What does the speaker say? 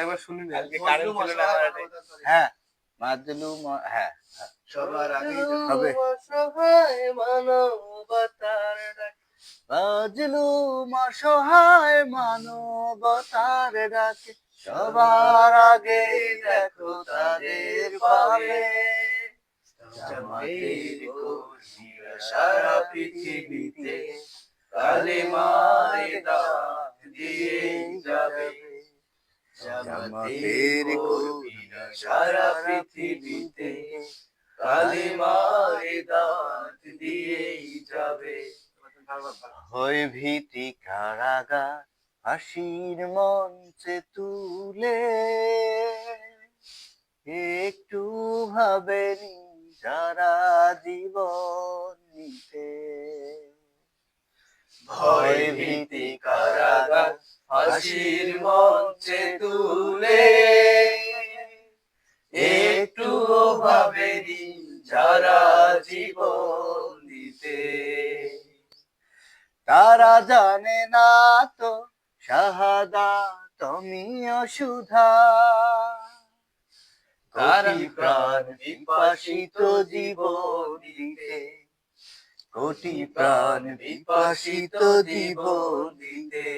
একবার শুনি না। হ্যাঁ মাজলুম, হ্যাঁ সবার আগে হবে। অসহায় মানবতার ডাক, মাজলুম অসহায় মানবতার ডাকে, সবার আগে দেখো তাদের পাবে। জামাতের কর্মীরা সারা পৃথিবীতে কালেমার দাওয়াত দিয়ে যাবে। জামাতের কর্মীরা সারা পৃথিবীতে কালেমার দাওয়াত দিয়ে যাবে। হয় ভীতি কারাগার ফাঁসির মঞ্চে তুলে, একটু ভাবেনি যারা জীবন নিতে। ভয় ভীতি কারাগার ফাঁসির মঞ্চে তুলে, একটু ভাবেনি যারা জীবন দিতে। তারা জানে না তো শাহাদাত অমীয় সুধা, কোটি প্রাণ বিপাসিত জীবন দিতে, কোটি প্রাণ বিপাসিত জীবন দিতে।